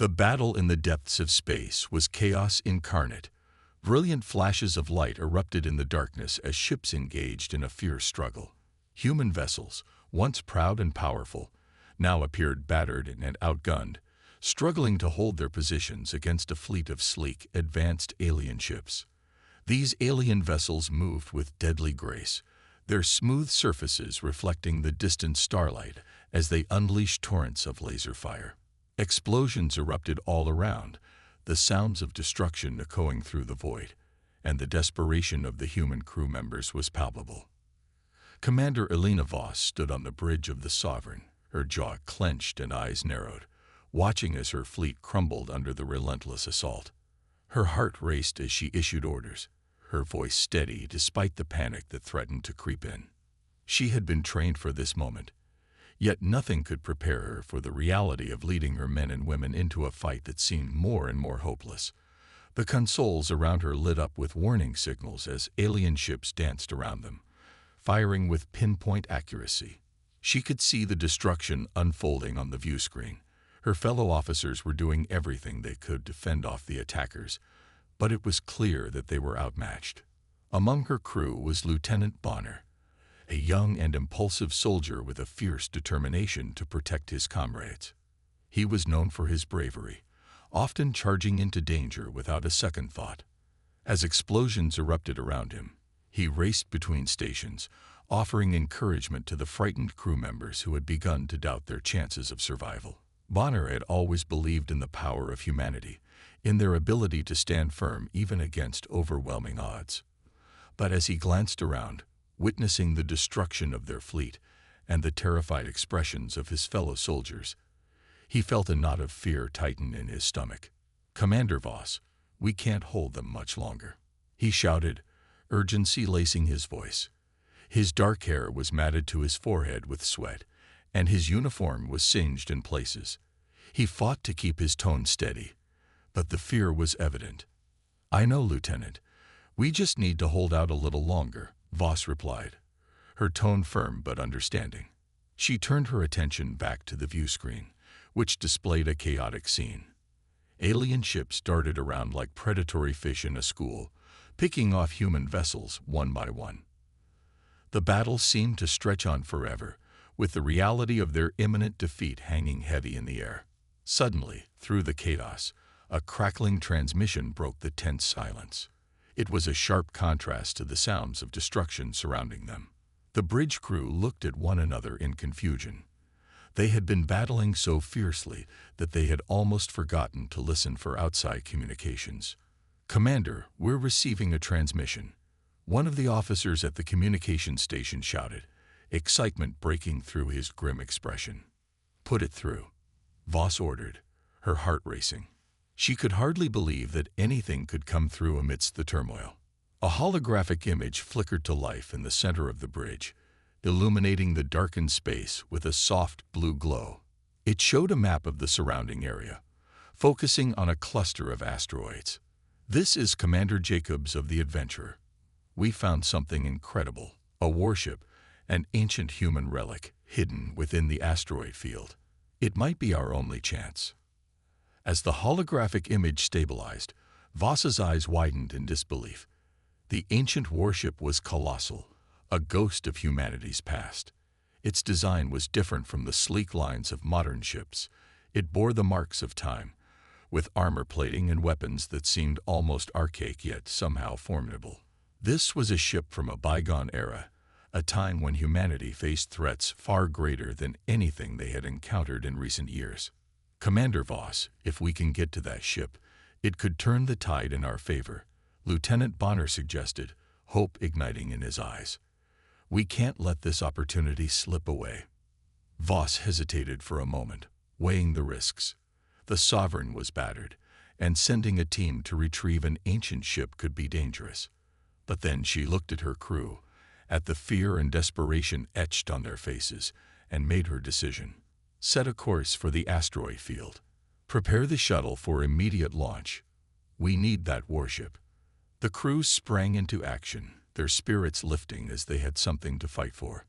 The battle in the depths of space was chaos incarnate. Brilliant flashes of light erupted in the darkness as ships engaged in a fierce struggle. Human vessels, once proud and powerful, now appeared battered and outgunned, struggling to hold their positions against a fleet of sleek, advanced alien ships. These alien vessels moved with deadly grace, their smooth surfaces reflecting the distant starlight as they unleashed torrents of laser fire. Explosions erupted all around, the sounds of destruction echoing through the void, and the desperation of the human crew members was palpable. Commander Elena Voss stood on the bridge of the Sovereign, her jaw clenched and eyes narrowed, watching as her fleet crumbled under the relentless assault. Her heart raced as she issued orders, her voice steady despite the panic that threatened to creep in. She had been trained for this moment, yet nothing could prepare her for the reality of leading her men and women into a fight that seemed more and more hopeless. The consoles around her lit up with warning signals as alien ships danced around them, firing with pinpoint accuracy. She could see the destruction unfolding on the view screen. Her fellow officers were doing everything they could to fend off the attackers, but it was clear that they were outmatched. Among her crew was Lieutenant Bonner, a young and impulsive soldier with a fierce determination to protect his comrades. He was known for his bravery, often charging into danger without a second thought. As explosions erupted around him, he raced between stations, offering encouragement to the frightened crew members who had begun to doubt their chances of survival. Bonner had always believed in the power of humanity, in their ability to stand firm even against overwhelming odds. But as he glanced around, witnessing the destruction of their fleet and the terrified expressions of his fellow soldiers, he felt a knot of fear tighten in his stomach. "Commander Voss, we can't hold them much longer," he shouted, urgency lacing his voice. His dark hair was matted to his forehead with sweat, and his uniform was singed in places. He fought to keep his tone steady, but the fear was evident. "I know, Lieutenant. We just need to hold out a little longer," Voss replied, her tone firm but understanding. She turned her attention back to the view screen, which displayed a chaotic scene. Alien ships darted around like predatory fish in a school, picking off human vessels one by one. The battle seemed to stretch on forever, with the reality of their imminent defeat hanging heavy in the air. Suddenly, through the chaos, a crackling transmission broke the tense silence. It was a sharp contrast to the sounds of destruction surrounding them. The bridge crew looked at one another in confusion. They had been battling so fiercely that they had almost forgotten to listen for outside communications. "Commander, we're receiving a transmission," one of the officers at the communication station shouted, excitement breaking through his grim expression. "Put it through," Voss ordered, her heart racing. She could hardly believe that anything could come through amidst the turmoil. A holographic image flickered to life in the center of the bridge, illuminating the darkened space with a soft blue glow. It showed a map of the surrounding area, focusing on a cluster of asteroids. "This is Commander Jacobs of the Adventurer. We found something incredible, a warship, an ancient human relic hidden within the asteroid field. It might be our only chance." As the holographic image stabilized, Voss's eyes widened in disbelief. The ancient warship was colossal, a ghost of humanity's past. Its design was different from the sleek lines of modern ships. It bore the marks of time, with armor plating and weapons that seemed almost archaic yet somehow formidable. This was a ship from a bygone era, a time when humanity faced threats far greater than anything they had encountered in recent years. "Commander Voss, if we can get to that ship, it could turn the tide in our favor," Lieutenant Bonner suggested, hope igniting in his eyes. "We can't let this opportunity slip away." Voss hesitated for a moment, weighing the risks. The Sovereign was battered, and sending a team to retrieve an ancient ship could be dangerous. But then she looked at her crew, at the fear and desperation etched on their faces, and made her decision. "Set a course for the asteroid field. Prepare the shuttle for immediate launch. We need that warship." The crew sprang into action, their spirits lifting as they had something to fight for.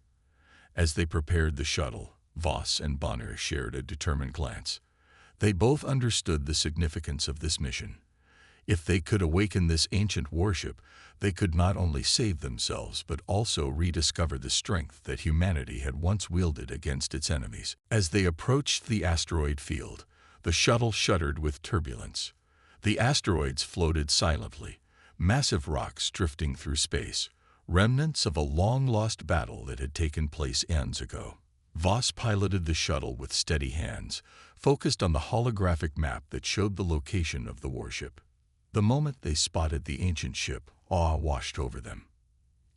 As they prepared the shuttle, Voss and Bonner shared a determined glance. They both understood the significance of this mission. If they could awaken this ancient warship, they could not only save themselves but also rediscover the strength that humanity had once wielded against its enemies. As they approached the asteroid field, the shuttle shuddered with turbulence. The asteroids floated silently, massive rocks drifting through space, remnants of a long-lost battle that had taken place eons ago. Voss piloted the shuttle with steady hands, focused on the holographic map that showed the location of the warship. The moment they spotted the ancient ship, awe washed over them.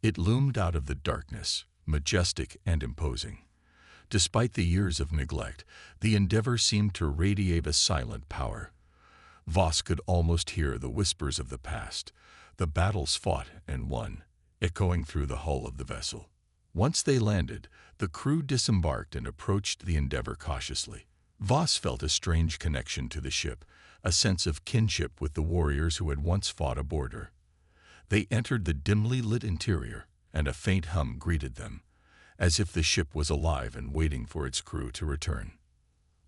It loomed out of the darkness, majestic and imposing. Despite the years of neglect, the Endeavor seemed to radiate a silent power. Voss could almost hear the whispers of the past, the battles fought and won, echoing through the hull of the vessel. Once they landed, the crew disembarked and approached the Endeavor cautiously. Voss felt a strange connection to the ship, a sense of kinship with the warriors who had once fought aboard her. They entered the dimly lit interior, and a faint hum greeted them, as if the ship was alive and waiting for its crew to return.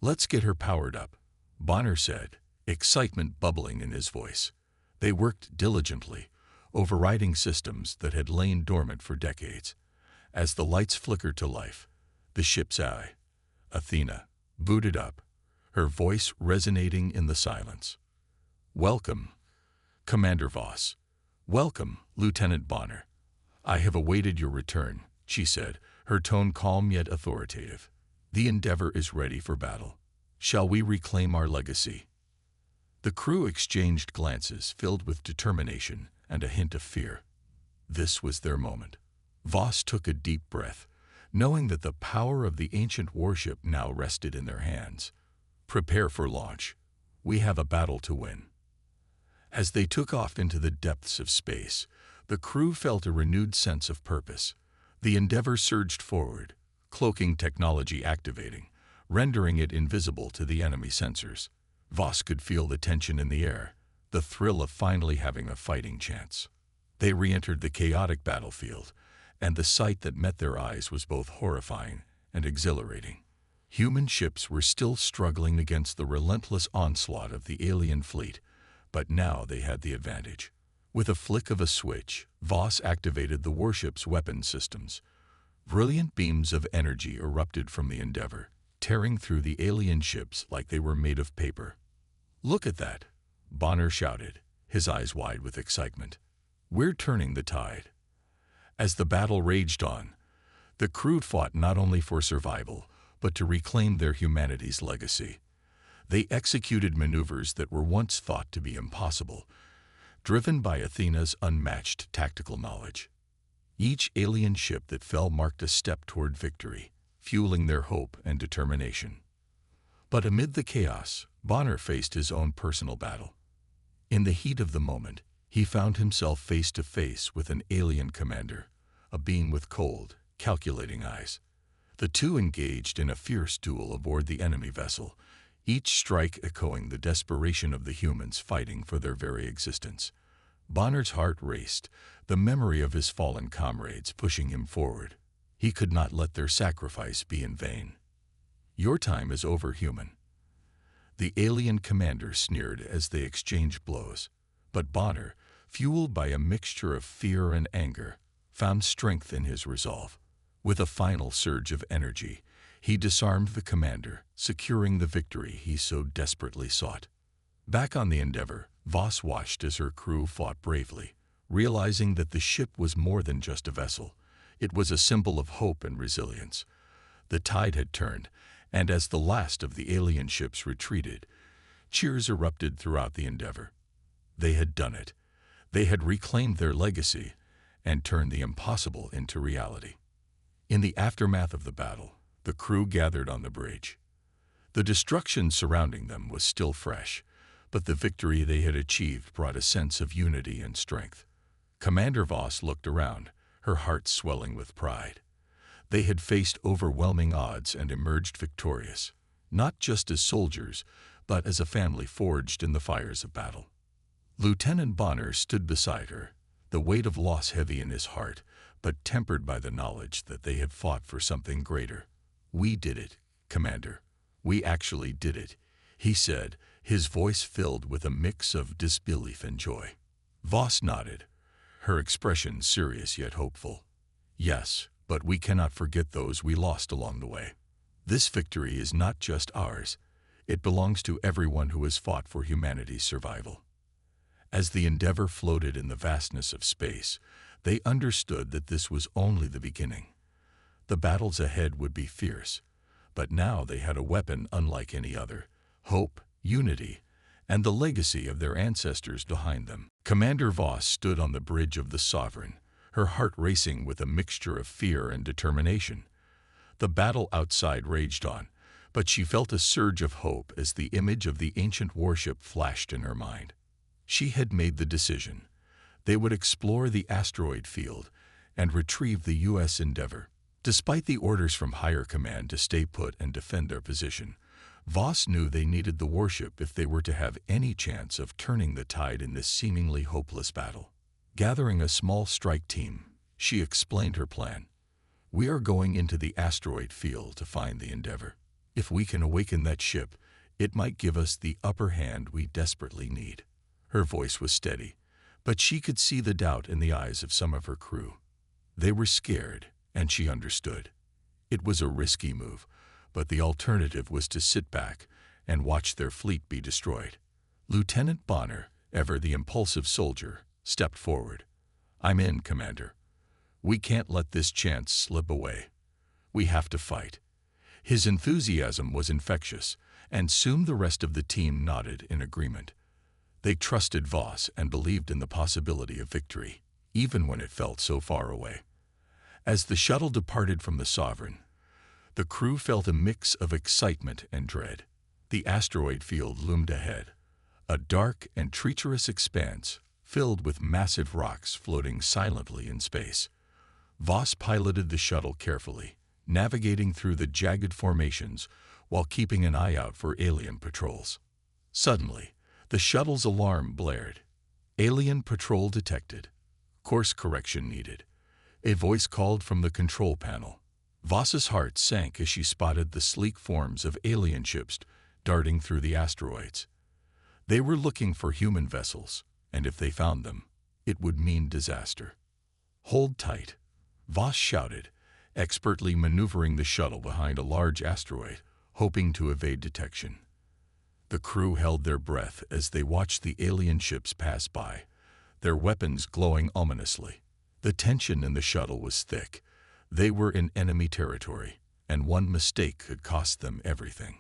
"Let's get her powered up," Bonner said, excitement bubbling in his voice. They worked diligently, overriding systems that had lain dormant for decades. As the lights flickered to life, the ship's eye, Athena, booted up, her voice resonating in the silence. "Welcome, Commander Voss. Welcome, Lieutenant Bonner. I have awaited your return," she said, her tone calm yet authoritative. "The Endeavor is ready for battle. Shall we reclaim our legacy?" The crew exchanged glances filled with determination and a hint of fear. This was their moment. Voss took a deep breath, knowing that the power of the ancient warship now rested in their hands. "Prepare for launch. We have a battle to win." As they took off into the depths of space, the crew felt a renewed sense of purpose. The Endeavor surged forward, cloaking technology activating, rendering it invisible to the enemy sensors. Voss could feel the tension in the air, the thrill of finally having a fighting chance. They re-entered the chaotic battlefield, and the sight that met their eyes was both horrifying and exhilarating. Human ships were still struggling against the relentless onslaught of the alien fleet, but now they had the advantage. With a flick of a switch, Voss activated the warship's weapon systems. Brilliant beams of energy erupted from the Endeavor, tearing through the alien ships like they were made of paper. "Look at that," Bonner shouted, his eyes wide with excitement. "We're turning the tide." As the battle raged on, the crew fought not only for survival, but to reclaim their humanity's legacy. They executed maneuvers that were once thought to be impossible, driven by Athena's unmatched tactical knowledge. Each alien ship that fell marked a step toward victory, fueling their hope and determination. But amid the chaos, Bonner faced his own personal battle. In the heat of the moment, he found himself face to face with an alien commander, a being with cold, calculating eyes. The two engaged in a fierce duel aboard the enemy vessel, each strike echoing the desperation of the humans fighting for their very existence. Bonner's heart raced, the memory of his fallen comrades pushing him forward. He could not let their sacrifice be in vain. "Your time is over, human," the alien commander sneered as they exchanged blows. But Bonner, fueled by a mixture of fear and anger, found strength in his resolve. With a final surge of energy, he disarmed the commander, securing the victory he so desperately sought. Back on the Endeavor, Voss watched as her crew fought bravely, realizing that the ship was more than just a vessel. It was a symbol of hope and resilience. The tide had turned, and as the last of the alien ships retreated, cheers erupted throughout the Endeavor. They had done it. They had reclaimed their legacy and turned the impossible into reality. In the aftermath of the battle, the crew gathered on the bridge. The destruction surrounding them was still fresh, but the victory they had achieved brought a sense of unity and strength. Commander Voss looked around, her heart swelling with pride. They had faced overwhelming odds and emerged victorious, not just as soldiers, but as a family forged in the fires of battle. Lieutenant Bonner stood beside her, the weight of loss heavy in his heart, but tempered by the knowledge that they had fought for something greater. "We did it, Commander. We actually did it," he said, his voice filled with a mix of disbelief and joy. Voss nodded, her expression serious yet hopeful. Yes, but we cannot forget those we lost along the way. This victory is not just ours. It belongs to everyone who has fought for humanity's survival. As the Endeavour floated in the vastness of space, they understood that this was only the beginning. The battles ahead would be fierce, but now they had a weapon unlike any other: hope, unity, and the legacy of their ancestors behind them. Commander Voss stood on the bridge of the Sovereign, her heart racing with a mixture of fear and determination. The battle outside raged on, but she felt a surge of hope as the image of the ancient warship flashed in her mind. She had made the decision. They would explore the asteroid field and retrieve the U.S. Endeavour. Despite the orders from higher command to stay put and defend their position, Voss knew they needed the warship if they were to have any chance of turning the tide in this seemingly hopeless battle. Gathering a small strike team, she explained her plan. We are going into the asteroid field to find the Endeavour. If we can awaken that ship, it might give us the upper hand we desperately need. Her voice was steady, but she could see the doubt in the eyes of some of her crew. They were scared, and she understood. It was a risky move, but the alternative was to sit back and watch their fleet be destroyed. Lieutenant Bonner, ever the impulsive soldier, stepped forward. I'm in, Commander. We can't let this chance slip away. We have to fight. His enthusiasm was infectious, and soon the rest of the team nodded in agreement. They trusted Voss and believed in the possibility of victory, even when it felt so far away. As the shuttle departed from the Sovereign, the crew felt a mix of excitement and dread. The asteroid field loomed ahead, a dark and treacherous expanse filled with massive rocks floating silently in space. Voss piloted the shuttle carefully, navigating through the jagged formations while keeping an eye out for alien patrols. Suddenly, the shuttle's alarm blared. Alien patrol detected. Course correction needed. A voice called from the control panel. Voss's heart sank as she spotted the sleek forms of alien ships darting through the asteroids. They were looking for human vessels, and if they found them, it would mean disaster. Hold tight, Voss shouted, expertly maneuvering the shuttle behind a large asteroid, hoping to evade detection. The crew held their breath as they watched the alien ships pass by, their weapons glowing ominously. The tension in the shuttle was thick. They were in enemy territory, and one mistake could cost them everything.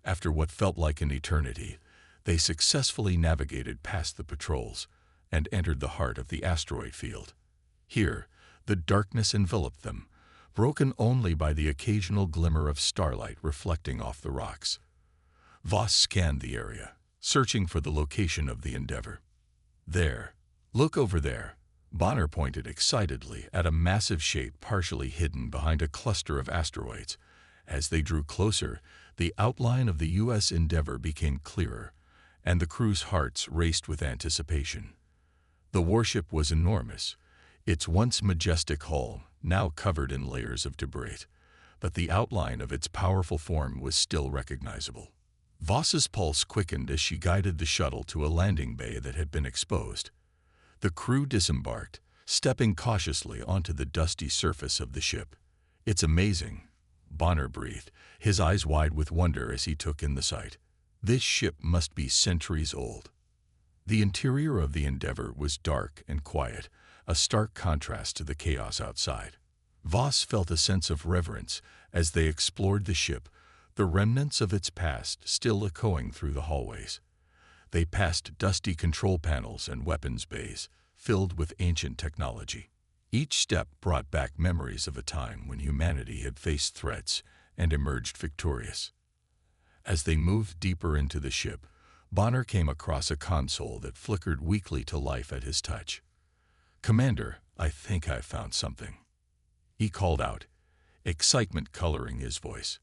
After what felt like an eternity, they successfully navigated past the patrols and entered the heart of the asteroid field. Here, the darkness enveloped them, broken only by the occasional glimmer of starlight reflecting off the rocks. Voss scanned the area, searching for the location of the Endeavour. There, look over there. Bonner pointed excitedly at a massive shape partially hidden behind a cluster of asteroids. As they drew closer, the outline of the U.S. Endeavour became clearer, and the crew's hearts raced with anticipation. The warship was enormous, its once majestic hull now covered in layers of debris, but the outline of its powerful form was still recognizable. Voss's pulse quickened as she guided the shuttle to a landing bay that had been exposed. The crew disembarked, stepping cautiously onto the dusty surface of the ship. It's amazing, Bonner breathed, his eyes wide with wonder as he took in the sight. This ship must be centuries old. The interior of the Endeavour was dark and quiet, a stark contrast to the chaos outside. Voss felt a sense of reverence as they explored the ship, the remnants of its past still echoing through the hallways. They passed dusty control panels and weapons bays, filled with ancient technology. Each step brought back memories of a time when humanity had faced threats and emerged victorious. As they moved deeper into the ship, Bonner came across a console that flickered weakly to life at his touch. "Commander, I think I've found something," he called out, excitement coloring his voice.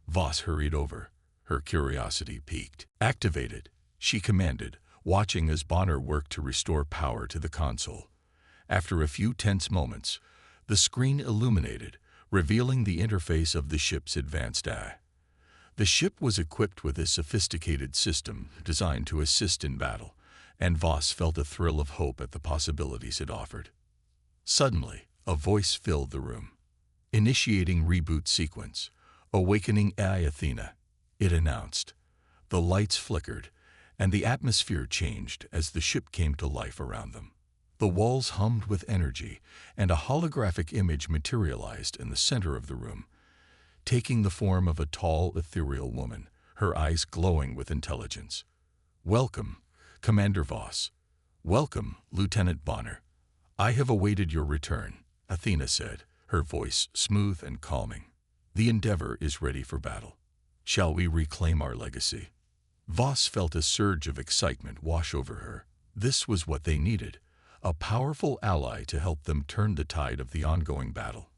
Voss hurried over, her curiosity piqued. "Activated," she commanded, watching as Bonner worked to restore power to the console. After a few tense moments, the screen illuminated, revealing the interface of the ship's advanced AI. The ship was equipped with a sophisticated system designed to assist in battle, and Voss felt a thrill of hope at the possibilities it offered. Suddenly, a voice filled the room. "Initiating reboot sequence. Awakening AI Athena," it announced. The lights flickered, and the atmosphere changed as the ship came to life around them. The walls hummed with energy, and a holographic image materialized in the center of the room, taking the form of a tall, ethereal woman, her eyes glowing with intelligence. "Welcome, Commander Voss. Welcome, Lieutenant Bonner. I have awaited your return," Athena said, her voice smooth and calming. "The Endeavor is ready for battle. Shall we reclaim our legacy?" Voss felt a surge of excitement wash over her. This was what they needed, a powerful ally to help them turn the tide of the ongoing battle.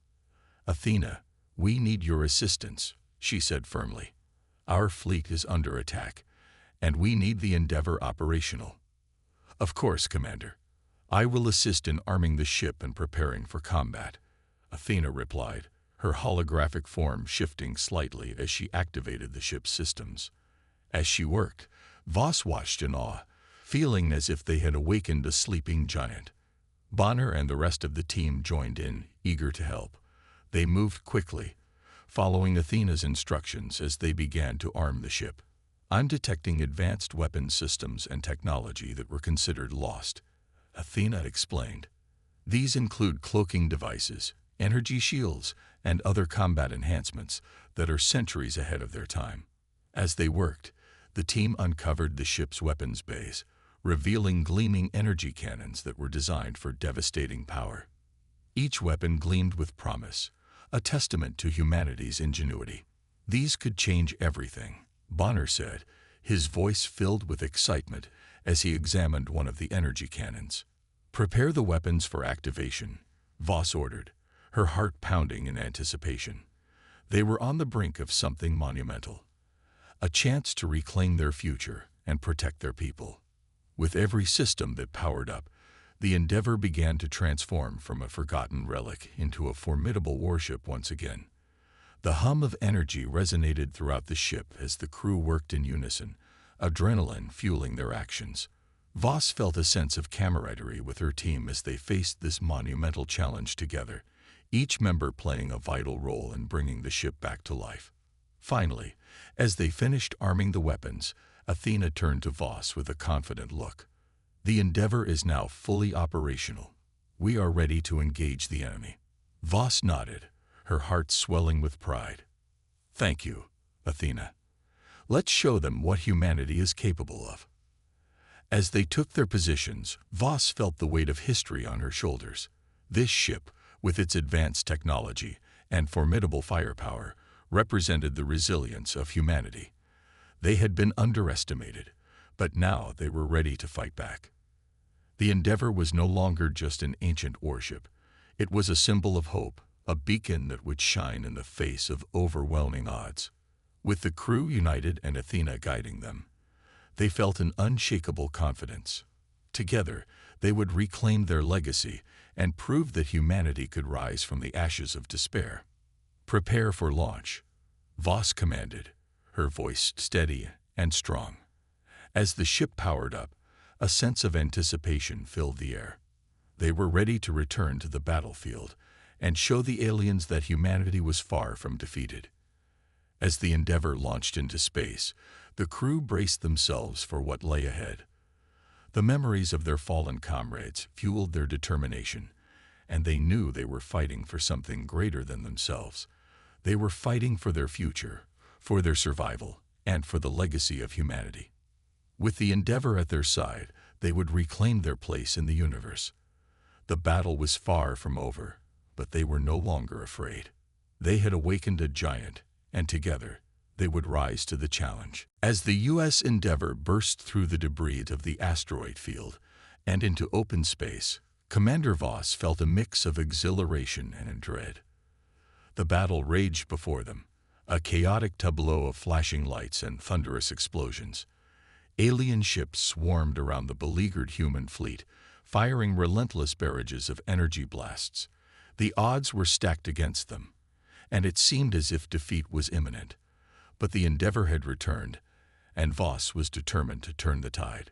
"Athena, we need your assistance," she said firmly. "Our fleet is under attack, and we need the Endeavor operational." "Of course, Commander. I will assist in arming the ship and preparing for combat," Athena replied, her holographic form shifting slightly as she activated the ship's systems. As she worked, Voss watched in awe, feeling as if they had awakened a sleeping giant. Bonner and the rest of the team joined in, eager to help. They moved quickly, following Athena's instructions as they began to arm the ship. "I'm detecting advanced weapon systems and technology that were considered lost," Athena explained. "These include cloaking devices, energy shields, and other combat enhancements that are centuries ahead of their time." As they worked, the team uncovered the ship's weapons bays, revealing gleaming energy cannons that were designed for devastating power. Each weapon gleamed with promise, a testament to humanity's ingenuity. "These could change everything," Bonner said, his voice filled with excitement as he examined one of the energy cannons. "Prepare the weapons for activation," Voss ordered, her heart pounding in anticipation. They were on the brink of something monumental, a chance to reclaim their future and protect their people. With every system that powered up, the Endeavor began to transform from a forgotten relic into a formidable warship once again. The hum of energy resonated throughout the ship as the crew worked in unison, adrenaline fueling their actions. Voss felt a sense of camaraderie with her team as they faced this monumental challenge together, each member playing a vital role in bringing the ship back to life. Finally, as they finished arming the weapons, Athena turned to Voss with a confident look. "The Endeavor is now fully operational. We are ready to engage the enemy." Voss nodded, her heart swelling with pride. "Thank you, Athena. Let's show them what humanity is capable of." As they took their positions, Voss felt the weight of history on her shoulders. This ship, with its advanced technology and formidable firepower, represented the resilience of humanity. They had been underestimated, but now they were ready to fight back. The Endeavor was no longer just an ancient warship. It was a symbol of hope, a beacon that would shine in the face of overwhelming odds. With the crew united and Athena guiding them, they felt an unshakable confidence. Together, they would reclaim their legacy and prove that humanity could rise from the ashes of despair. "Prepare for launch," Voss commanded, her voice steady and strong. As the ship powered up, a sense of anticipation filled the air. They were ready to return to the battlefield and show the aliens that humanity was far from defeated. As the Endeavor launched into space, the crew braced themselves for what lay ahead. The memories of their fallen comrades fueled their determination, and they knew they were fighting for something greater than themselves. They were fighting for their future, for their survival, and for the legacy of humanity. With the Endeavor at their side, they would reclaim their place in the universe. The battle was far from over, but they were no longer afraid. They had awakened a giant, and together, they would rise to the challenge. As the U.S. Endeavor burst through the debris of the asteroid field and into open space, Commander Voss felt a mix of exhilaration and dread. The battle raged before them, a chaotic tableau of flashing lights and thunderous explosions. Alien ships swarmed around the beleaguered human fleet, firing relentless barrages of energy blasts. The odds were stacked against them, and it seemed as if defeat was imminent. But the Endeavor had returned, and Voss was determined to turn the tide.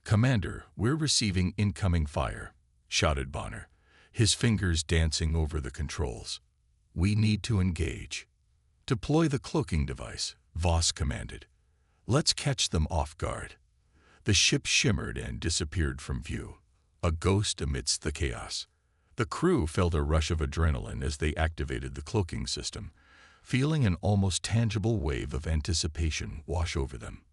"Commander, we're receiving incoming fire," shouted Bonner, his fingers dancing over the controls. "We need to engage." "Deploy the cloaking device," Voss commanded. "Let's catch them off guard." The ship shimmered and disappeared from view, a ghost amidst the chaos. The crew felt a rush of adrenaline as they activated the cloaking system, feeling an almost tangible wave of anticipation wash over them.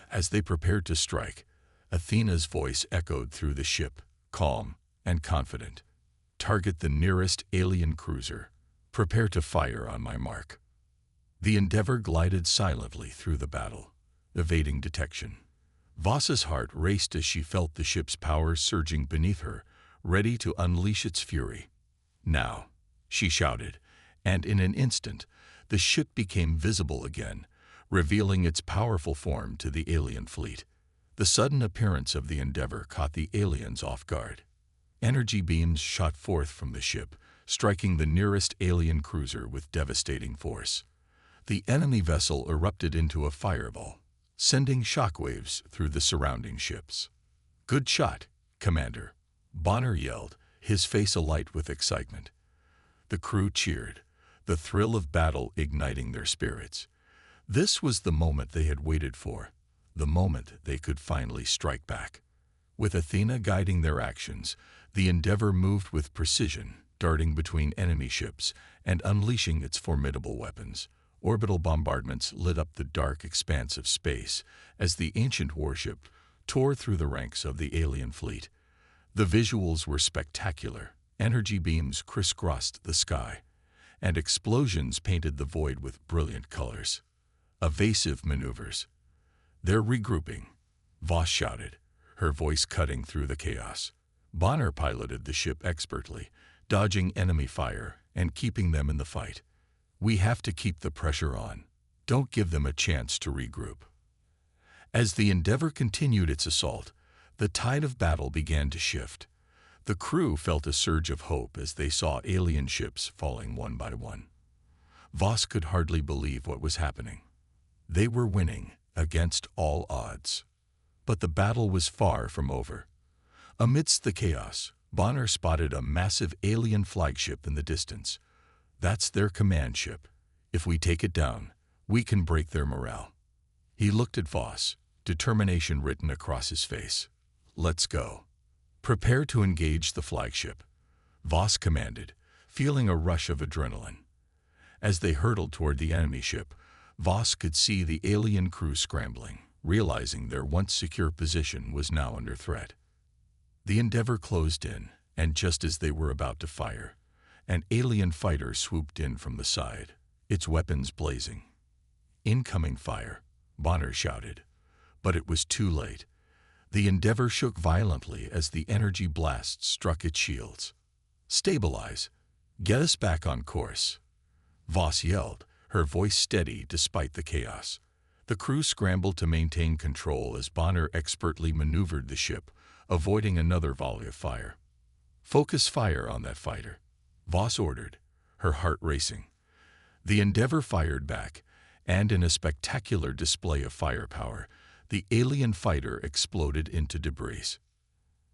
As they prepared to strike, Athena's voice echoed through the ship, calm and confident. "Target the nearest alien cruiser. Prepare to fire on my mark." The Endeavor glided silently through the battle, evading detection. Voss's heart raced as she felt the ship's power surging beneath her, ready to unleash its fury. "Now," she shouted, and in an instant, the ship became visible again, revealing its powerful form to the alien fleet. The sudden appearance of the Endeavor caught the aliens off guard. Energy beams shot forth from the ship, striking the nearest alien cruiser with devastating force. The enemy vessel erupted into a fireball, sending shockwaves through the surrounding ships. "Good shot, Commander," Bonner yelled, his face alight with excitement. The crew cheered, the thrill of battle igniting their spirits. This was the moment they had waited for, the moment they could finally strike back. With Athena guiding their actions, the Endeavor moved with precision, darting between enemy ships and unleashing its formidable weapons. Orbital bombardments lit up the dark expanse of space as the ancient warship tore through the ranks of the alien fleet. The visuals were spectacular. Energy beams crisscrossed the sky, and explosions painted the void with brilliant colors. Evasive maneuvers. "They're regrouping," Voss shouted, her voice cutting through the chaos. Bonner piloted the ship expertly, dodging enemy fire and keeping them in the fight. "We have to keep the pressure on. Don't give them a chance to regroup." As the Endeavor continued its assault, the tide of battle began to shift. The crew felt a surge of hope as they saw alien ships falling one by one. Voss could hardly believe what was happening. They were winning against all odds. But the battle was far from over. Amidst the chaos, Bonner spotted a massive alien flagship in the distance. "That's their command ship. If we take it down, we can break their morale." He looked at Voss, determination written across his face. "Let's go." "Prepare to engage the flagship," Voss commanded, feeling a rush of adrenaline. As they hurtled toward the enemy ship, Voss could see the alien crew scrambling, realizing their once secure position was now under threat. The Endeavor closed in, and just as they were about to fire, an alien fighter swooped in from the side, its weapons blazing. "Incoming fire," Bonner shouted, but it was too late. The Endeavor shook violently as the energy blast struck its shields. "Stabilize! Get us back on course!" Voss yelled, her voice steady despite the chaos. The crew scrambled to maintain control as Bonner expertly maneuvered the ship, avoiding another volley of fire. "Focus fire on that fighter," Voss ordered, her heart racing. The Endeavor fired back, and in a spectacular display of firepower, the alien fighter exploded into debris.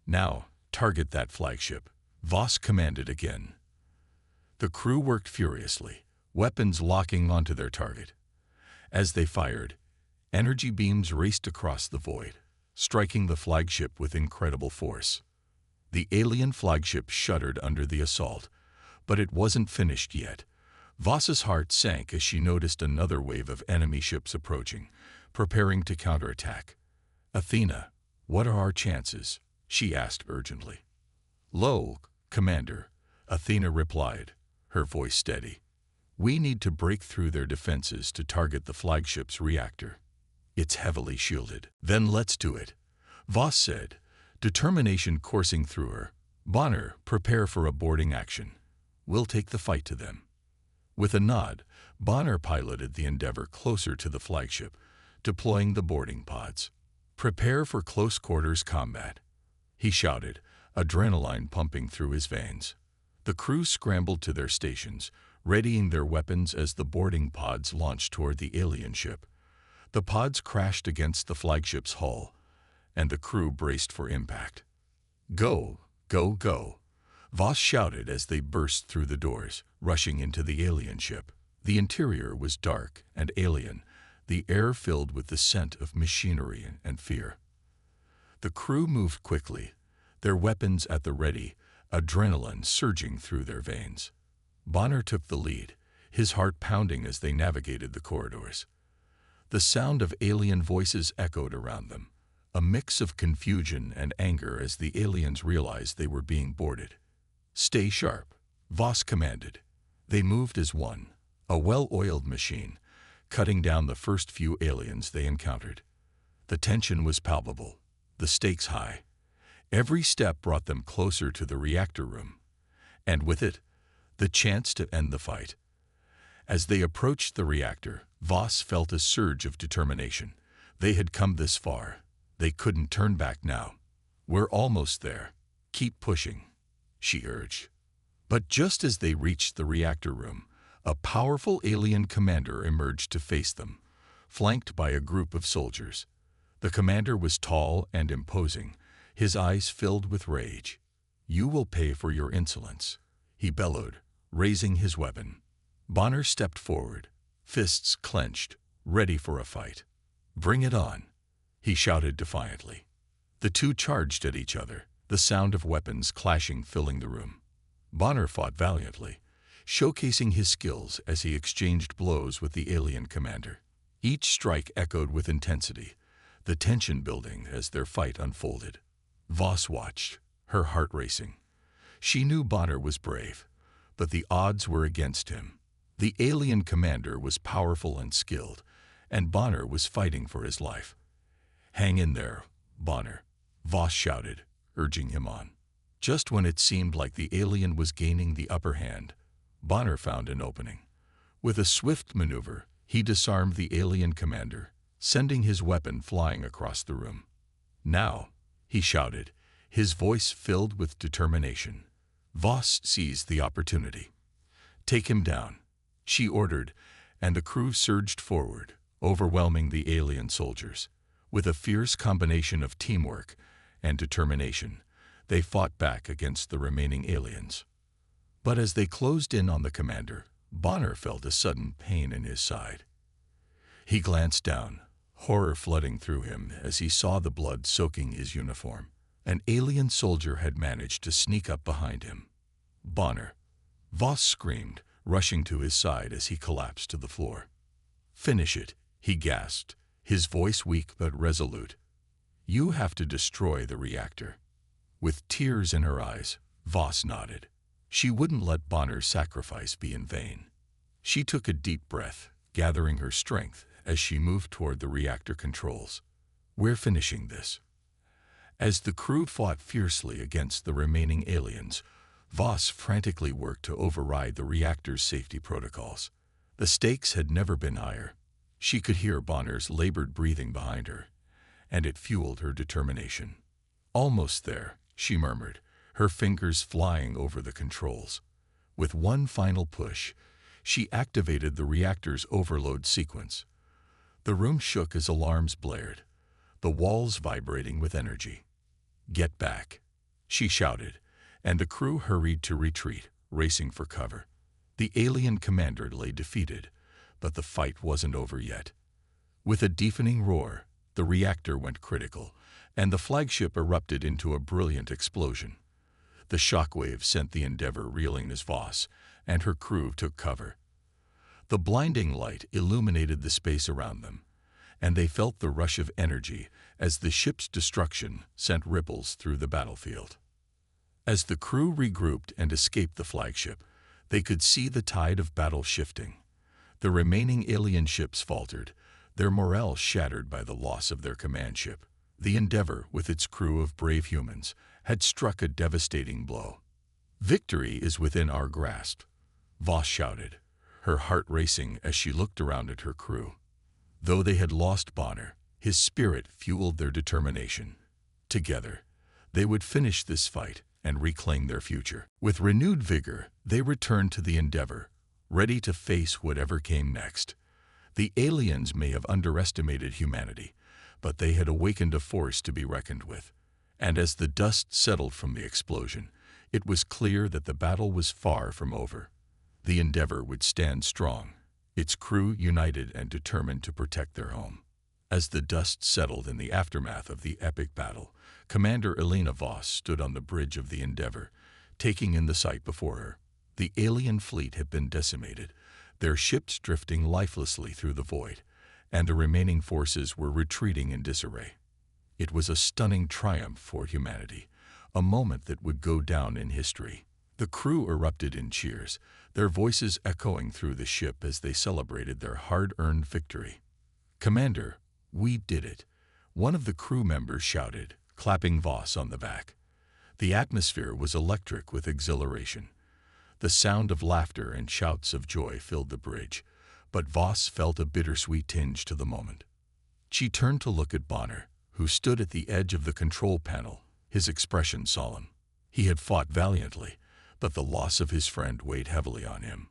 "Now, target that flagship," Voss commanded again. The crew worked furiously, weapons locking onto their target. As they fired, energy beams raced across the void, striking the flagship with incredible force. The alien flagship shuddered under the assault, but it wasn't finished yet. Voss's heart sank as she noticed another wave of enemy ships approaching, preparing to counterattack. "Athena, what are our chances?" she asked urgently. "Low, Commander," Athena replied, her voice steady. "We need to break through their defenses to target the flagship's reactor. It's heavily shielded." "Then let's do it," Voss said, determination coursing through her. "Bonner, prepare for a boarding action. We'll take the fight to them." With a nod, Bonner piloted the Endeavor closer to the flagship, deploying the boarding pods. "Prepare for close quarters combat," he shouted, adrenaline pumping through his veins. The crew scrambled to their stations, readying their weapons as the boarding pods launched toward the alien ship. The pods crashed against the flagship's hull, and the crew braced for impact. "Go, go, go!" Voss shouted as they burst through the doors, rushing into the alien ship. The interior was dark and alien, the air filled with the scent of machinery and fear. The crew moved quickly, their weapons at the ready, adrenaline surging through their veins. Bonner took the lead, his heart pounding as they navigated the corridors. The sound of alien voices echoed around them, a mix of confusion and anger as the aliens realized they were being boarded. "Stay sharp," Voss commanded. They moved as one, a well-oiled machine, cutting down the first few aliens they encountered. The tension was palpable, the stakes high. Every step brought them closer to the reactor room, and with it, the chance to end the fight. As they approached the reactor, Voss felt a surge of determination. They had come this far. They couldn't turn back now. "We're almost there. Keep pushing," she urged. But just as they reached the reactor room, a powerful alien commander emerged to face them, flanked by a group of soldiers. The commander was tall and imposing, his eyes filled with rage. "You will pay for your insolence," he bellowed, raising his weapon. Bonner stepped forward, fists clenched, ready for a fight. "Bring it on," he shouted defiantly. The two charged at each other, the sound of weapons clashing filling the room. Bonner fought valiantly, showcasing his skills as he exchanged blows with the alien commander. Each strike echoed with intensity, the tension building as their fight unfolded. Voss watched, her heart racing. She knew Bonner was brave, but the odds were against him. The alien commander was powerful and skilled, and Bonner was fighting for his life. "Hang in there, Bonner," Voss shouted, urging him on. Just when it seemed like the alien was gaining the upper hand, Bonner found an opening. With a swift maneuver, he disarmed the alien commander, sending his weapon flying across the room. "Now," he shouted, his voice filled with determination. Voss seized the opportunity. "Take him down," she ordered, and the crew surged forward, overwhelming the alien soldiers. With a fierce combination of teamwork and determination, they fought back against the remaining aliens. But as they closed in on the commander, Bonner felt a sudden pain in his side. He glanced down, horror flooding through him as he saw the blood soaking his uniform. An alien soldier had managed to sneak up behind him. "Bonner!" Voss screamed, rushing to his side as he collapsed to the floor. "Finish it," he gasped, his voice weak but resolute. "You have to destroy the reactor." With tears in her eyes, Voss nodded. She wouldn't let Bonner's sacrifice be in vain. She took a deep breath, gathering her strength as she moved toward the reactor controls. "We're finishing this." As the crew fought fiercely against the remaining aliens, Voss frantically worked to override the reactor's safety protocols. The stakes had never been higher. She could hear Bonner's labored breathing behind her, and it fueled her determination. "Almost there," she murmured, her fingers flying over the controls. With one final push, she activated the reactor's overload sequence. The room shook as alarms blared, the walls vibrating with energy. "Get back," she shouted, and the crew hurried to retreat, racing for cover. The alien commander lay defeated, but the fight wasn't over yet. With a deafening roar, the reactor went critical, and the flagship erupted into a brilliant explosion. The shockwave sent the Endeavour reeling as Voss and her crew took cover. The blinding light illuminated the space around them, and they felt the rush of energy as the ship's destruction sent ripples through the battlefield. As the crew regrouped and escaped the flagship, they could see the tide of battle shifting. The remaining alien ships faltered, their morale shattered by the loss of their command ship. The Endeavour, with its crew of brave humans, had struck a devastating blow. "Victory is within our grasp," Voss shouted, her heart racing as she looked around at her crew. Though they had lost Bonner, his spirit fueled their determination. Together, they would finish this fight and reclaim their future. With renewed vigor, they returned to the endeavor, ready to face whatever came next. The aliens may have underestimated humanity, but they had awakened a force to be reckoned with. And as the dust settled from the explosion, it was clear that the battle was far from over. The Endeavour would stand strong, its crew united and determined to protect their home. As the dust settled in the aftermath of the epic battle, Commander Elena Voss stood on the bridge of the Endeavour, taking in the sight before her. The alien fleet had been decimated, their ships drifting lifelessly through the void, and the remaining forces were retreating in disarray. It was a stunning triumph for humanity, a moment that would go down in history. The crew erupted in cheers, their voices echoing through the ship as they celebrated their hard-earned victory. "Commander, we did it," one of the crew members shouted, clapping Voss on the back. The atmosphere was electric with exhilaration. The sound of laughter and shouts of joy filled the bridge, but Voss felt a bittersweet tinge to the moment. She turned to look at Bonner, who stood at the edge of the control panel, his expression solemn. He had fought valiantly, but the loss of his friend weighed heavily on him.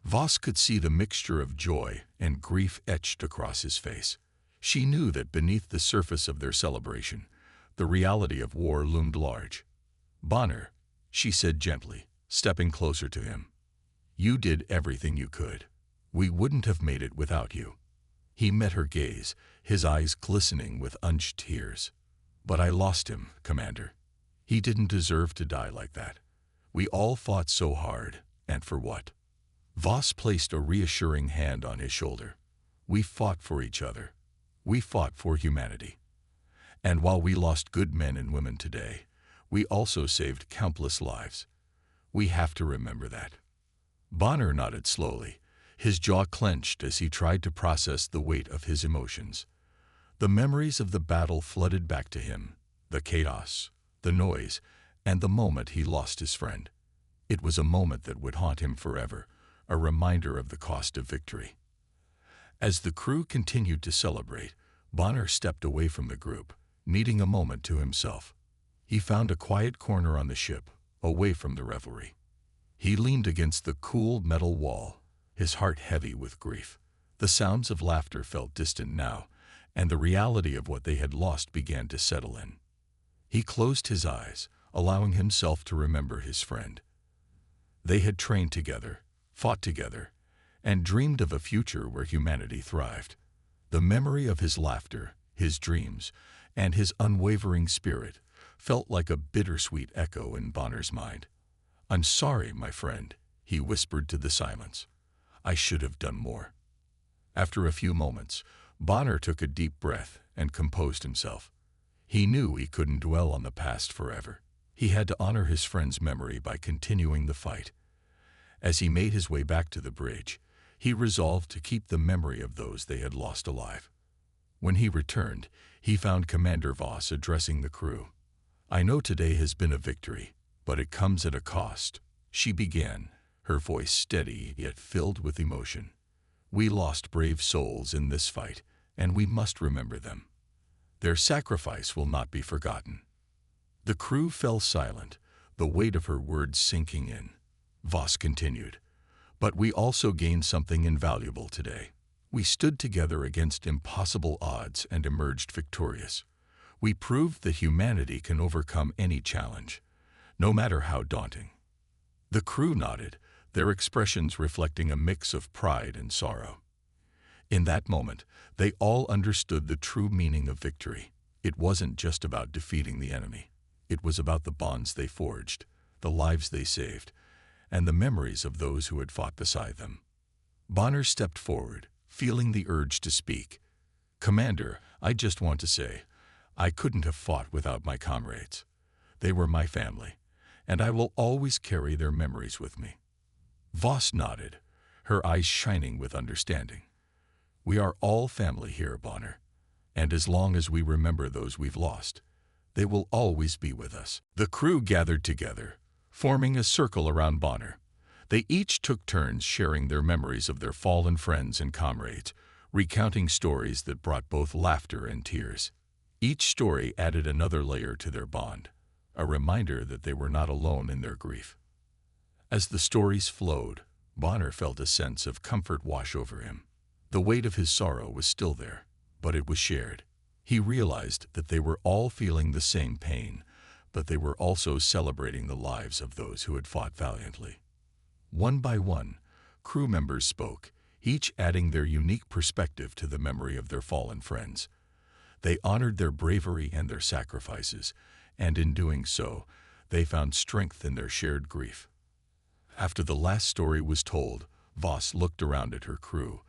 Voss could see the mixture of joy and grief etched across his face. She knew that beneath the surface of their celebration, the reality of war loomed large. "Bonner," she said gently, stepping closer to him, "you did everything you could. We wouldn't have made it without you." He met her gaze, his eyes glistening with unshed tears. "But I lost him, Commander. He didn't deserve to die like that. We all fought so hard, and for what?" Voss placed a reassuring hand on his shoulder. "We fought for each other. We fought for humanity. And while we lost good men and women today, we also saved countless lives. We have to remember that." Bonner nodded slowly, his jaw clenched as he tried to process the weight of his emotions. The memories of the battle flooded back to him, the chaos, the noise, and the moment he lost his friend. It was a moment that would haunt him forever, a reminder of the cost of victory. As the crew continued to celebrate, Bonner stepped away from the group, needing a moment to himself. He found a quiet corner on the ship, away from the revelry. He leaned against the cool metal wall, his heart heavy with grief. The sounds of laughter felt distant now, and the reality of what they had lost began to settle in. He closed his eyes, allowing himself to remember his friend. They had trained together, fought together, and dreamed of a future where humanity thrived. The memory of his laughter, his dreams, and his unwavering spirit felt like a bittersweet echo in Bonner's mind. "I'm sorry, my friend," he whispered to the silence. "I should have done more." After a few moments, Bonner took a deep breath and composed himself. He knew he couldn't dwell on the past forever. He had to honor his friend's memory by continuing the fight. As he made his way back to the bridge, he resolved to keep the memory of those they had lost alive. When he returned, he found Commander Voss addressing the crew. "I know today has been a victory, but it comes at a cost," she began, her voice steady yet filled with emotion. "We lost brave souls in this fight, and we must remember them. Their sacrifice will not be forgotten." The crew fell silent, the weight of her words sinking in. Voss continued, "But we also gained something invaluable today. We stood together against impossible odds and emerged victorious. We proved that humanity can overcome any challenge, no matter how daunting." The crew nodded, their expressions reflecting a mix of pride and sorrow. In that moment, they all understood the true meaning of victory. It wasn't just about defeating the enemy. It was about the bonds they forged, the lives they saved, and the memories of those who had fought beside them. Bonner stepped forward, feeling the urge to speak. "Commander, I just want to say, I couldn't have fought without my comrades. They were my family, and I will always carry their memories with me." Voss nodded, her eyes shining with understanding. "We are all family here, Bonner, and as long as we remember those we've lost, they will always be with us." The crew gathered together, forming a circle around Bonner. They each took turns sharing their memories of their fallen friends and comrades, recounting stories that brought both laughter and tears. Each story added another layer to their bond, a reminder that they were not alone in their grief. As the stories flowed, Bonner felt a sense of comfort wash over him. The weight of his sorrow was still there, but it was shared. He realized that they were all feeling the same pain, but they were also celebrating the lives of those who had fought valiantly. One by one, crew members spoke, each adding their unique perspective to the memory of their fallen friends. They honored their bravery and their sacrifices, and in doing so, they found strength in their shared grief. After the last story was told, Voss looked around at her crew,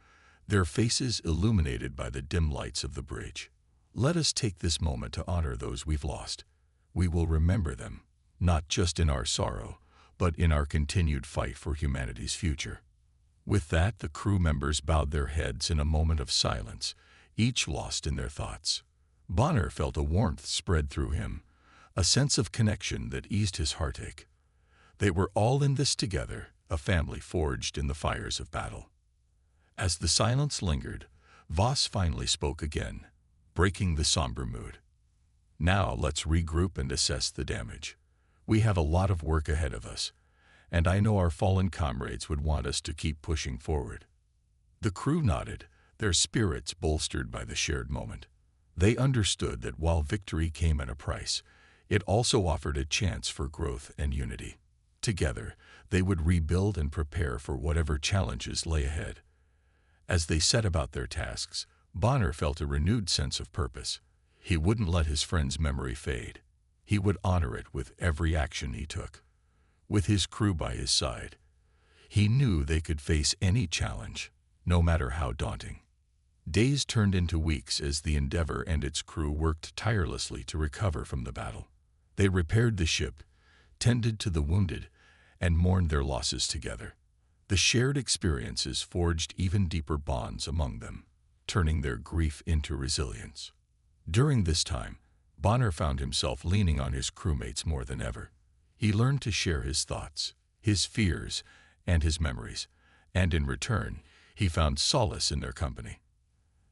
their faces illuminated by the dim lights of the bridge. Let us take this moment to honor those we've lost. We will remember them, not just in our sorrow, but in our continued fight for humanity's future. With that, the crew members bowed their heads in a moment of silence, each lost in their thoughts. Bonner felt a warmth spread through him, a sense of connection that eased his heartache. They were all in this together, a family forged in the fires of battle. As the silence lingered, Voss finally spoke again, breaking the somber mood. Now let's regroup and assess the damage. We have a lot of work ahead of us, and I know our fallen comrades would want us to keep pushing forward. The crew nodded, their spirits bolstered by the shared moment. They understood that while victory came at a price, it also offered a chance for growth and unity. Together, they would rebuild and prepare for whatever challenges lay ahead. As they set about their tasks, Bonner felt a renewed sense of purpose. He wouldn't let his friend's memory fade. He would honor it with every action he took. With his crew by his side, he knew they could face any challenge, no matter how daunting. Days turned into weeks as the Endeavour and its crew worked tirelessly to recover from the battle. They repaired the ship, tended to the wounded, and mourned their losses together. The shared experiences forged even deeper bonds among them, turning their grief into resilience. During this time, Bonner found himself leaning on his crewmates more than ever. He learned to share his thoughts, his fears, and his memories, and in return, he found solace in their company.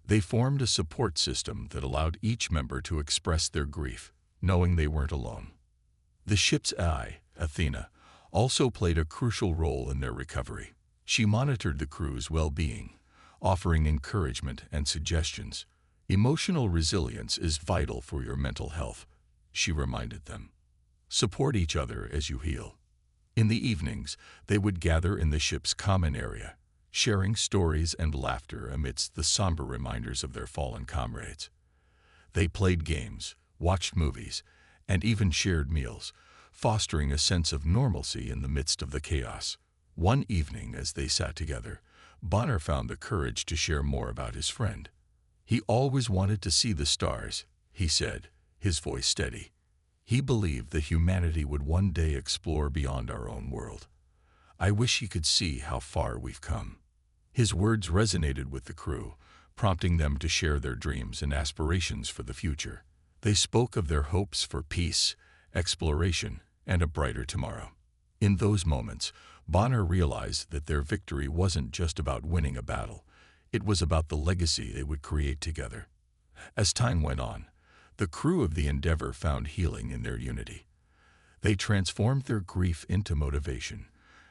They formed a support system that allowed each member to express their grief, knowing they weren't alone. The ship's eye, Athena, also played a crucial role in their recovery. She monitored the crew's well-being, offering encouragement and suggestions. Emotional resilience is vital for your mental health, she reminded them. Support each other as you heal. In the evenings, they would gather in the ship's common area, sharing stories and laughter amidst the somber reminders of their fallen comrades. They played games, watched movies, and even shared meals, fostering a sense of normalcy in the midst of the chaos. One evening, as they sat together, Bonner found the courage to share more about his friend. He always wanted to see the stars, he said, his voice steady. He believed that humanity would one day explore beyond our own world. I wish he could see how far we've come. His words resonated with the crew, prompting them to share their dreams and aspirations for the future. They spoke of their hopes for peace, exploration, and a brighter tomorrow. In those moments, Bonner realized that their victory wasn't just about winning a battle. It was about the legacy they would create together. As time went on, the crew of the Endeavour found healing in their unity. They transformed their grief into motivation,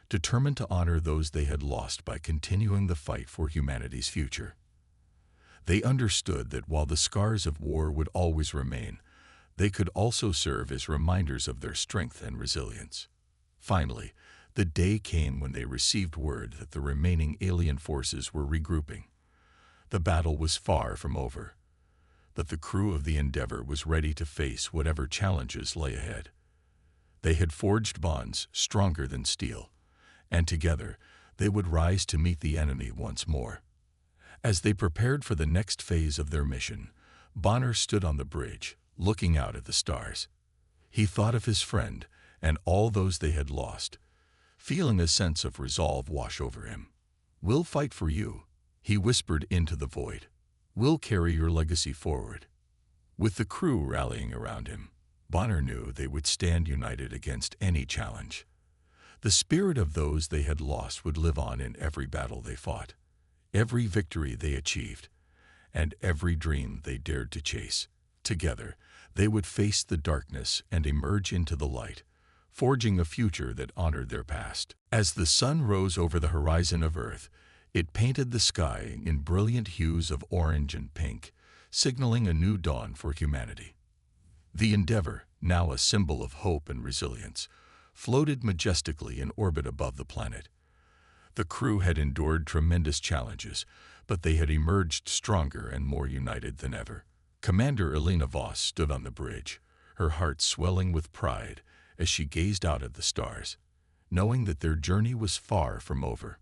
determined to honor those they had lost by continuing the fight for humanity's future. They understood that while the scars of war would always remain, they could also serve as reminders of their strength and resilience. Finally, the day came when they received word that the remaining alien forces were regrouping. The battle was far from over, but the crew of the Endeavour was ready to face whatever challenges lay ahead. They had forged bonds stronger than steel, and together they would rise to meet the enemy once more. As they prepared for the next phase of their mission, Bonner stood on the bridge, looking out at the stars. He thought of his friend and all those they had lost, feeling a sense of resolve wash over him. "We'll fight for you," he whispered into the void. "We'll carry your legacy forward." With the crew rallying around him, Bonner knew they would stand united against any challenge. The spirit of those they had lost would live on in every battle they fought, every victory they achieved, and every dream they dared to chase. Together, They would face the darkness and emerge into the light, forging a future that honored their past. As the sun rose over the horizon of Earth, it painted the sky in brilliant hues of orange and pink, signaling a new dawn for humanity. The Endeavour, now a symbol of hope and resilience, floated majestically in orbit above the planet. The crew had endured tremendous challenges, but they had emerged stronger and more united than ever. Commander Elena Voss stood on the bridge, her heart swelling with pride as she gazed out at the stars, knowing that their journey was far from over.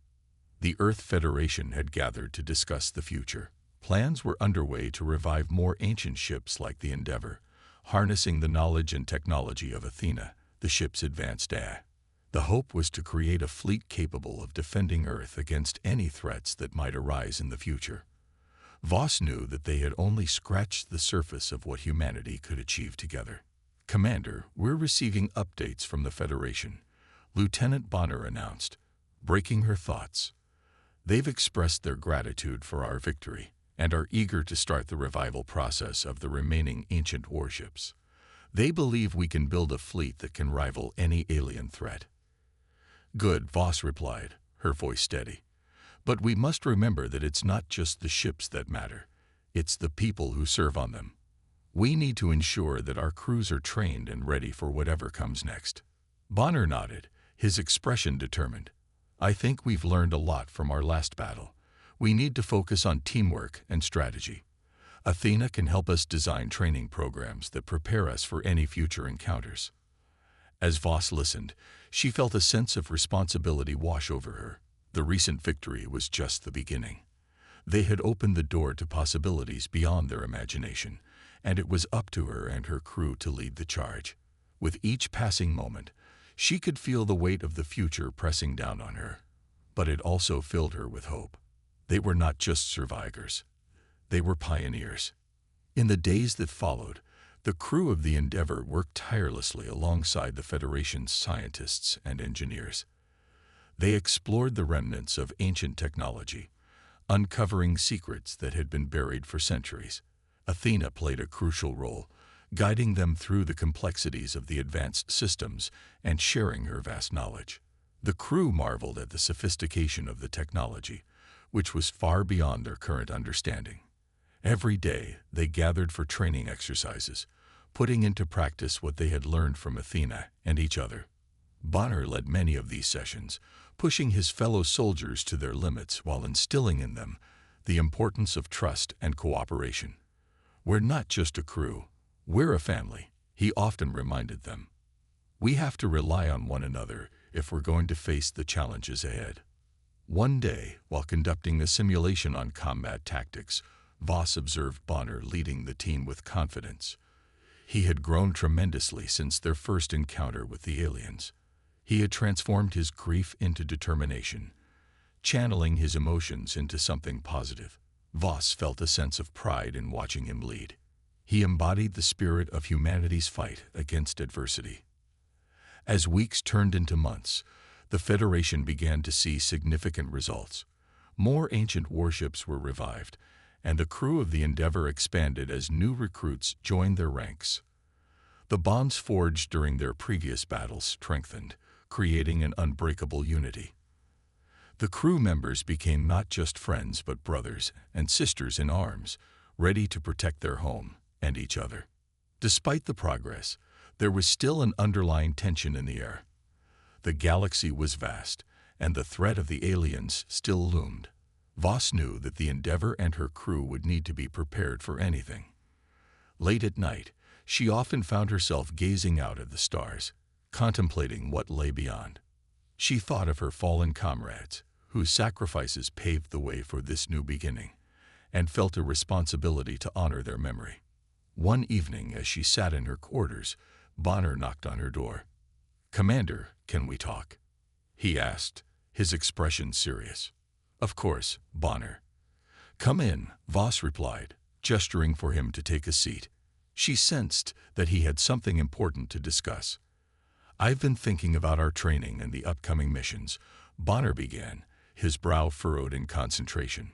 The Earth Federation had gathered to discuss the future. Plans were underway to revive more ancient ships like the Endeavour, harnessing the knowledge and technology of Athena, the ship's advanced AI. The hope was to create a fleet capable of defending Earth against any threats that might arise in the future. Voss knew that they had only scratched the surface of what humanity could achieve together. "Commander, we're receiving updates from the Federation," Lieutenant Bonner announced, breaking her thoughts. "They've expressed their gratitude for our victory and are eager to start the revival process of the remaining ancient warships. They believe we can build a fleet that can rival any alien threat." "Good," Voss replied, her voice steady. "But we must remember that it's not just the ships that matter. It's the people who serve on them. We need to ensure that our crews are trained and ready for whatever comes next." Bonner nodded, his expression determined. "I think we've learned a lot from our last battle. We need to focus on teamwork and strategy. Athena can help us design training programs that prepare us for any future encounters." As Voss listened, she felt a sense of responsibility wash over her. The recent victory was just the beginning. They had opened the door to possibilities beyond their imagination, and it was up to her and her crew to lead the charge. With each passing moment, she could feel the weight of the future pressing down on her. But it also filled her with hope. They were not just survivors. They were pioneers. In the days that followed, the crew of the Endeavour worked tirelessly alongside the Federation's scientists and engineers. They explored the remnants of ancient technology, uncovering secrets that had been buried for centuries. Athena played a crucial role, guiding them through the complexities of the advanced systems and sharing her vast knowledge. The crew marveled at the sophistication of the technology, which was far beyond their current understanding. Every day, they gathered for training exercises, putting into practice what they had learned from Athena and each other. Bonner led many of these sessions, pushing his fellow soldiers to their limits while instilling in them the importance of trust and cooperation. "We're not just a crew, we're a family," he often reminded them. "We have to rely on one another if we're going to face the challenges ahead." One day, while conducting a simulation on combat tactics, Voss observed Bonner leading the team with confidence. He had grown tremendously since their first encounter with the aliens. He had transformed his grief into determination, channeling his emotions into something positive. Voss felt a sense of pride in watching him lead. He embodied the spirit of humanity's fight against adversity. As weeks turned into months, the Federation began to see significant results. More ancient warships were revived, and the crew of the Endeavour expanded as new recruits joined their ranks. The bonds forged during their previous battles strengthened, creating an unbreakable unity. The crew members became not just friends but brothers and sisters in arms, ready to protect their home and each other. Despite the progress, there was still an underlying tension in the air. The galaxy was vast, and the threat of the aliens still loomed. Voss knew that the Endeavour and her crew would need to be prepared for anything. Late at night, she often found herself gazing out at the stars, contemplating what lay beyond. She thought of her fallen comrades, whose sacrifices paved the way for this new beginning, and felt a responsibility to honor their memory. One evening, as she sat in her quarters, Bonner knocked on her door. "Commander, can we talk?" he asked, his expression serious. "Of course, Bonner." "Come in," Voss replied, gesturing for him to take a seat. She sensed that he had something important to discuss. "I've been thinking about our training and the upcoming missions," Bonner began, his brow furrowed in concentration.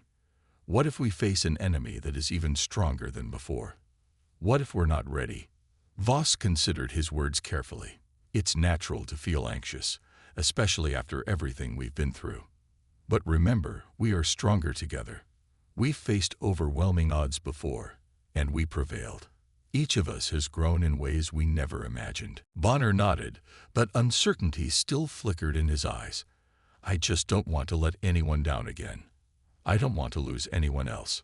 "What if we face an enemy that is even stronger than before? What if we're not ready? Voss considered his words carefully. It's natural to feel anxious, especially after everything we've been through. But remember, we are stronger together. We've faced overwhelming odds before, and we prevailed. Each of us has grown in ways we never imagined. Bonner nodded, but uncertainty still flickered in his eyes. I just don't want to let anyone down again. I don't want to lose anyone else.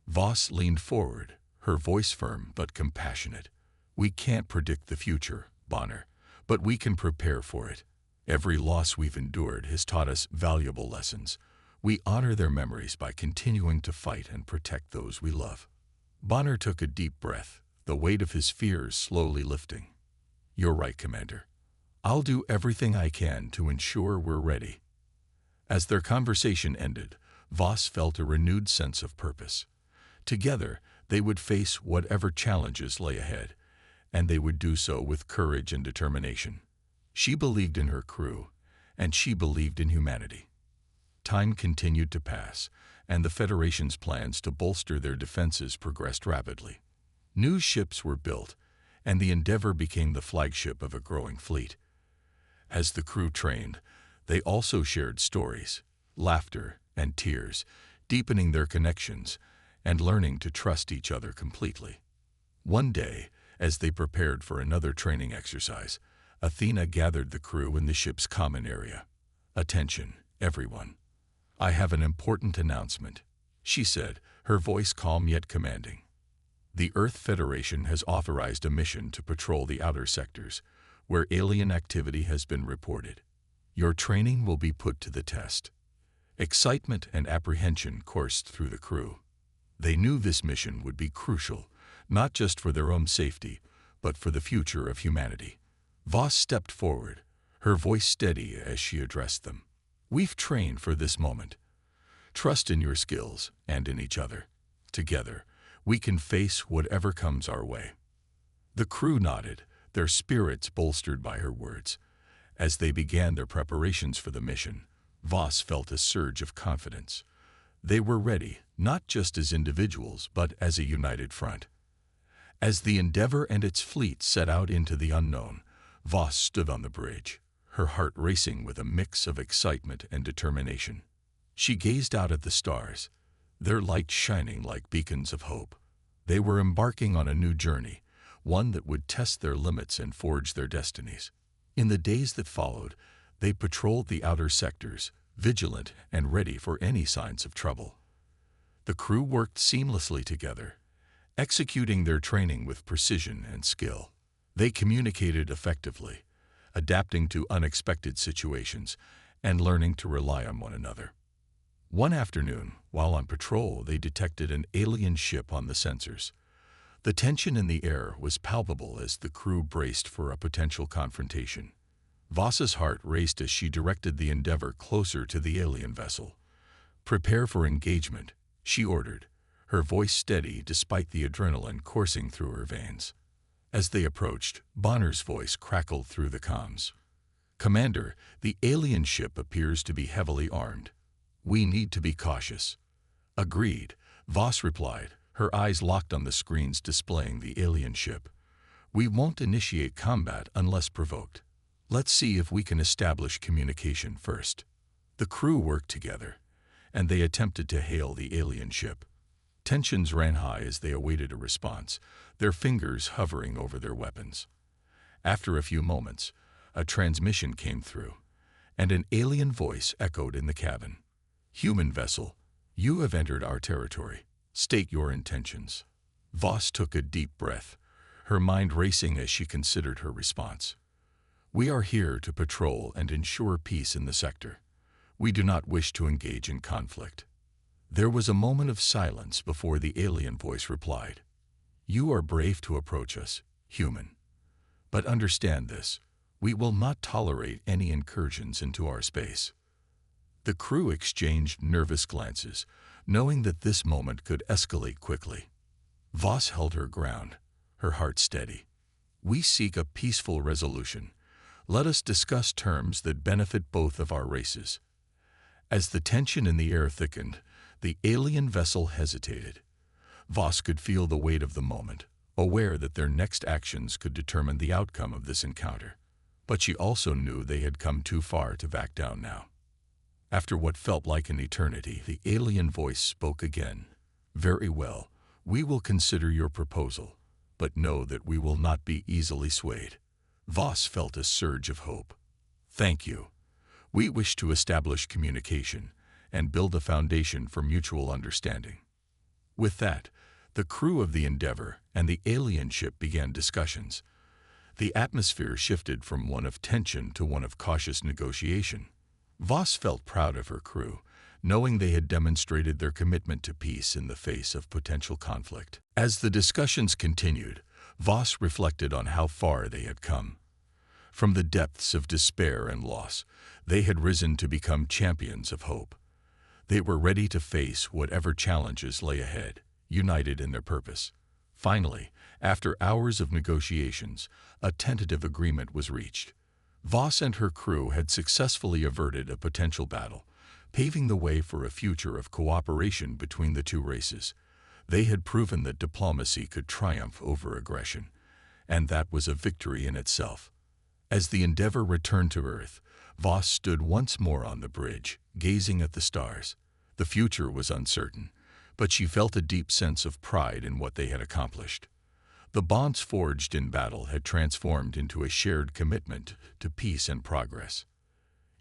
Voss leaned forward, her voice firm but compassionate. We can't predict the future, Bonner, but we can prepare for it. Every loss we've endured has taught us valuable lessons. We honor their memories by continuing to fight and protect those we love. Bonner took a deep breath, the weight of his fears slowly lifting. You're right, Commander. I'll do everything I can to ensure we're ready. As their conversation ended, Voss felt a renewed sense of purpose. Together, they would face whatever challenges lay ahead, and they would do so with courage and determination. She believed in her crew, and she believed in humanity. Time continued to pass, and the Federation's plans to bolster their defenses progressed rapidly. New ships were built, and the Endeavour became the flagship of a growing fleet. As the crew trained, they also shared stories, laughter, and tears, deepening their connections and learning to trust each other completely. One day, as they prepared for another training exercise, Athena gathered the crew in the ship's common area. Attention, everyone. I have an important announcement, she said, her voice calm yet commanding. The Earth Federation has authorized a mission to patrol the outer sectors, where alien activity has been reported. Your training will be put to the test. Excitement and apprehension coursed through the crew. They knew this mission would be crucial, not just for their own safety, but for the future of humanity. Voss stepped forward, her voice steady as she addressed them. We've trained for this moment. Trust in your skills and in each other. Together, we can face whatever comes our way. The crew nodded, their spirits bolstered by her words. As they began their preparations for the mission, Voss felt a surge of confidence. They were ready, not just as individuals, but as a united front. As the Endeavour and its fleet set out into the unknown, Voss stood on the bridge, her heart racing with a mix of excitement and determination. She gazed out at the stars, their light shining like beacons of hope. They were embarking on a new journey, one that would test their limits and forge their destinies. In the days that followed, they patrolled the outer sectors, vigilant and ready for any signs of trouble. The crew worked seamlessly together, executing their training with precision and skill. They communicated effectively, adapting to unexpected situations and learning to rely on one another. One afternoon, while on patrol, they detected an alien ship on the sensors. The tension in the air was palpable as the crew braced for a potential confrontation. Voss's heart raced as she directed the Endeavour closer to the alien vessel. Prepare for engagement, she ordered, her voice steady despite the adrenaline coursing through her veins. As they approached, Bonner's voice crackled through the comms. Commander, the alien ship appears to be heavily armed. We need to be cautious. Agreed, Voss replied, her eyes locked on the screens displaying the alien ship. We won't initiate combat unless provoked. Let's see if we can establish communication first. The crew worked together, and they attempted to hail the alien ship. Tensions ran high as they awaited a response, their fingers hovering over their weapons. After a few moments, a transmission came through, and an alien voice echoed in the cabin. Human vessel, you have entered our territory. State your intentions. Voss took a deep breath, her mind racing as she considered her response. We are here to patrol and ensure peace in the sector. We do not wish to engage in conflict. There was a moment of silence before the alien voice replied. You are brave to approach us, human. But understand this, we will not tolerate any incursions into our space. The crew exchanged nervous glances, knowing that this moment could escalate quickly. Voss held her ground, her heart steady. We seek a peaceful resolution. Let us discuss terms that benefit both of our races. As the tension in the air thickened, the alien vessel hesitated. Voss could feel the weight of the moment, aware that their next actions could determine the outcome of this encounter. But she also knew they had come too far to back down now. After what felt like an eternity, the alien voice spoke again. "Very well, we will consider your proposal, but know that we will not be easily swayed." Voss felt a surge of hope. "Thank you. We wish to establish communication and build a foundation for mutual understanding." With that, the crew of the Endeavour and the alien ship began discussions. The atmosphere shifted from one of tension to one of cautious negotiation. Voss felt proud of her crew, knowing they had demonstrated their commitment to peace in the face of potential conflict. As the discussions continued, Voss reflected on how far they had come. From the depths of despair and loss, they had risen to become champions of hope. They were ready to face whatever challenges lay ahead, united in their purpose. Finally, after hours of negotiations, a tentative agreement was reached. Voss and her crew had successfully averted a potential battle, paving the way for a future of cooperation between the two races. They had proven that diplomacy could triumph over aggression, and that was a victory in itself. As the Endeavour returned to Earth, Voss stood once more on the bridge, gazing at the stars. The future was uncertain, but she felt a deep sense of pride in what they had accomplished. The bonds forged in battle had transformed into a shared commitment to peace and progress.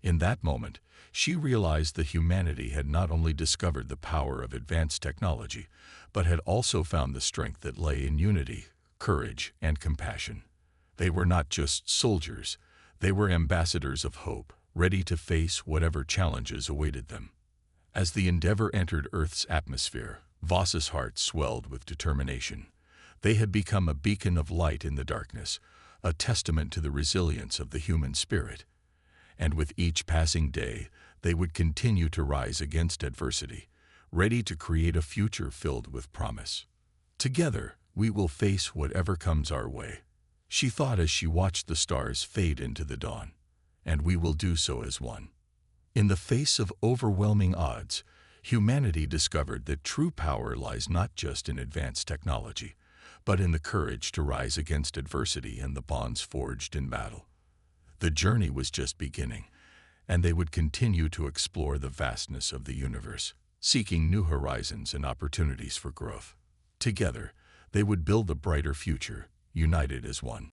In that moment, she realized that humanity had not only discovered the power of advanced technology, but had also found the strength that lay in unity, courage, and compassion. They were not just soldiers, they were ambassadors of hope, ready to face whatever challenges awaited them. As the Endeavour entered Earth's atmosphere, Voss's heart swelled with determination. They had become a beacon of light in the darkness, a testament to the resilience of the human spirit. And with each passing day, they would continue to rise against adversity, ready to create a future filled with promise. "Together, we will face whatever comes our way," she thought as she watched the stars fade into the dawn. "And we will do so as one." In the face of overwhelming odds, humanity discovered that true power lies not just in advanced technology, but in the courage to rise against adversity and the bonds forged in battle. The journey was just beginning, and they would continue to explore the vastness of the universe, seeking new horizons and opportunities for growth. Together, they would build a brighter future, united as one.